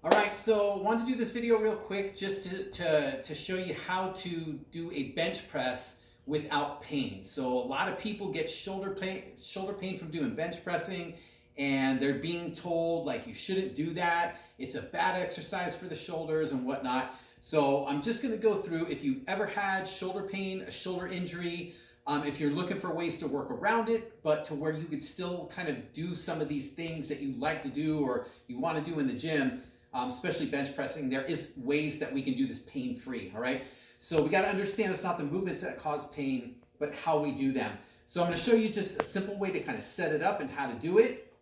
All right, so I wanted to do this video real quick just to show you how to do a bench press without pain. So a lot of people get shoulder pain from doing bench pressing, and they're being told like you shouldn't do that. It's a bad exercise for the shoulders and whatnot. So I'm just gonna go through, if you've ever had shoulder pain, a shoulder injury, if you're looking for ways to work around it, but to where you could still kind of do some of these things that you like to do or you want to do in the gym, especially bench pressing, there is ways that we can do this pain-free, all right? So we got to understand it's not the movements that cause pain, but how we do them. So I'm going to show you just a simple way to kind of set it up and how to do it.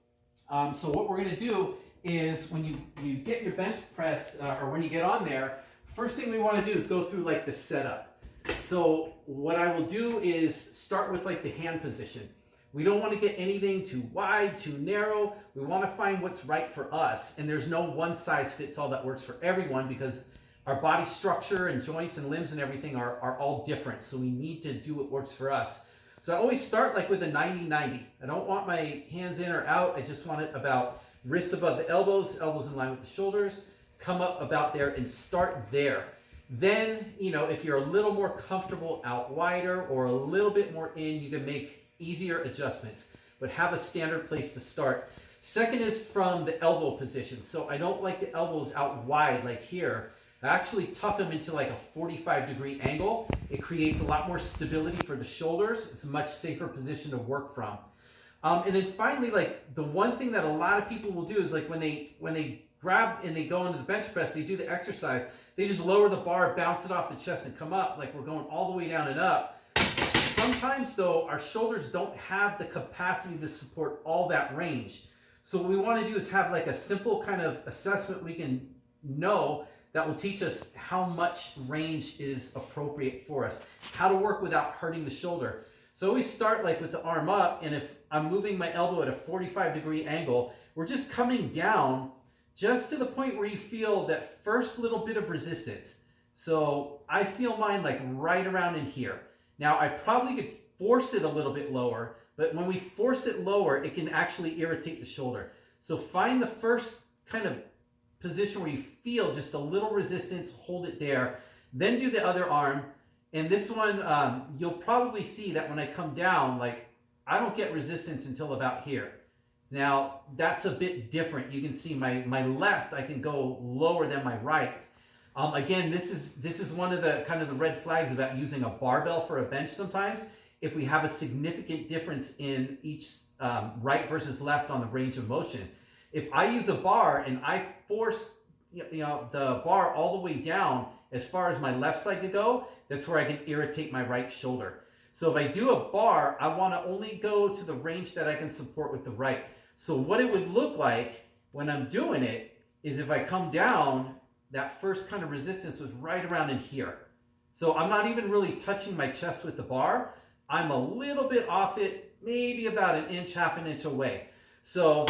So what we're going to do is when you get your bench press, or when you get on there, first thing we want to do is go through like the setup. So what I will do is start with like the hand position. We don't want to get anything too wide, too narrow. We want to find what's right for us. And there's no one size fits all that works for everyone because our body structure and joints and limbs and everything are all different. So we need to do what works for us. So I always start like with a 90-90. I don't want my hands in or out. I just want it about wrists above the elbows, elbows in line with the shoulders. Come up about there and start there. Then, if you're a little more comfortable out wider or a little bit more in, you can make easier adjustments, but have a standard place to start. Second is from the elbow position. So I don't like the elbows out wide like here. I actually tuck them into like a 45-degree angle. It creates a lot more stability for the shoulders. It's a much safer position to work from. And then finally, like the one thing that a lot of people will do is like when they grab and they go into the bench press, they do the exercise, they just lower the bar, bounce it off the chest and come up like we're going all the way down and up. Sometimes though, our shoulders don't have the capacity to support all that range. So what we want to do is have like a simple kind of assessment we can know that will teach us how much range is appropriate for us, how to work without hurting the shoulder. So we start like with the arm up, and if I'm moving my elbow at a 45-degree angle, we're just coming down just to the point where you feel that first little bit of resistance. So I feel mine like right around in here. Now I probably could force it a little bit lower, but when we force it lower, it can actually irritate the shoulder. So find the first kind of position where you feel just a little resistance, hold it there, then do the other arm. And this one, you'll probably see that when I come down, like I don't get resistance until about here. Now that's a bit different. You can see my left, I can go lower than my right. Again, this is one of the kind of the red flags about using a barbell for a bench sometimes. If we have a significant difference in each right versus left on the range of motion. If I use a bar and I force the bar all the way down as far as my left side to go, that's where I can irritate my right shoulder. So if I do a bar, I want to only go to the range that I can support with the right. So what it would look like when I'm doing it is if I come down, that first kind of resistance was right around in here. So I'm not even really touching my chest with the bar. I'm a little bit off it, maybe about an inch, half an inch away. So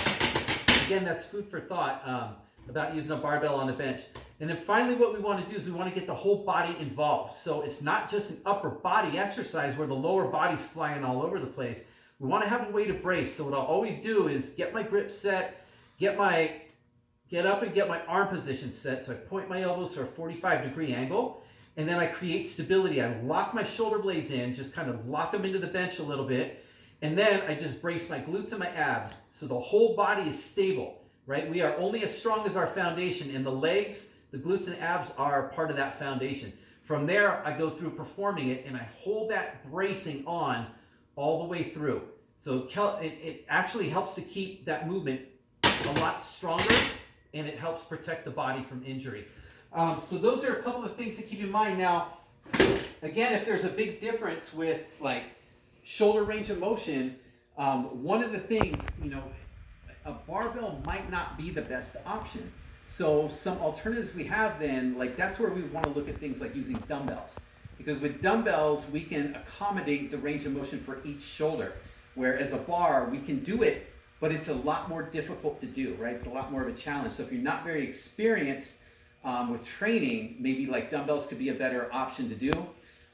again, that's food for thought about using a barbell on a bench. And then finally what we want to do is we want to get the whole body involved. So it's not just an upper body exercise where the lower body's flying all over the place. We want to have a way to brace. So what I'll always do is get my grip set, get up and get my arm position set. So I point my elbows to a 45-degree angle, and then I create stability. I lock my shoulder blades in, just kind of lock them into the bench a little bit, and then I just brace my glutes and my abs. So the whole body is stable, right? We are only as strong as our foundation, and the legs, the glutes and abs are part of that foundation. From there, I go through performing it, and I hold that bracing on all the way through. So it actually helps to keep that movement a lot stronger, and it helps protect the body from injury. So those are a couple of things to keep in mind. Now, again, if there's a big difference with like shoulder range of motion, one of the things, a barbell might not be the best option. So some alternatives we have then, like that's where we want to look at things like using dumbbells. Because with dumbbells, we can accommodate the range of motion for each shoulder. Whereas a bar, we can do it, but it's a lot more difficult to do, right? It's a lot more of a challenge. So if you're not very experienced with training, maybe like dumbbells could be a better option to do.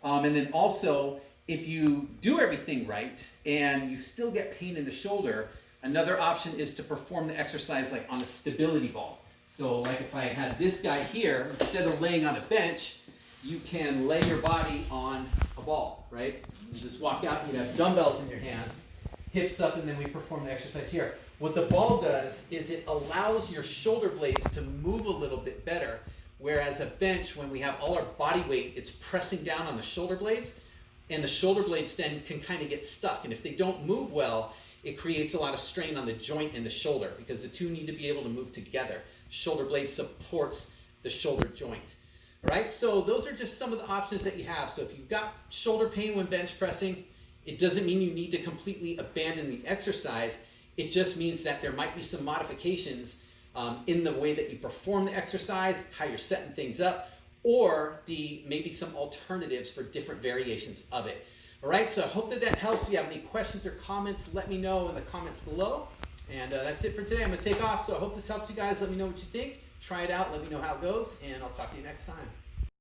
And then also, if you do everything right and you still get pain in the shoulder, another option is to perform the exercise like on a stability ball. So like if I had this guy here, instead of laying on a bench, you can lay your body on a ball, right? You just walk out, you have dumbbells in your hands, hips up, and then we perform the exercise here. What the ball does is it allows your shoulder blades to move a little bit better, whereas a bench, when we have all our body weight, it's pressing down on the shoulder blades, and the shoulder blades then can kind of get stuck. And if they don't move well, it creates a lot of strain on the joint and the shoulder, because the two need to be able to move together. Shoulder blade supports the shoulder joint. All right, so those are just some of the options that you have. So if you've got shoulder pain when bench pressing, it doesn't mean you need to completely abandon the exercise. It just means that there might be some modifications in the way that you perform the exercise, how you're setting things up, or maybe some alternatives for different variations of it. All right, so I hope that helps. If you have any questions or comments, let me know in the comments below. And that's it for today. I'm going to take off, so I hope this helps you guys. Let me know what you think. Try it out. Let me know how it goes, and I'll talk to you next time.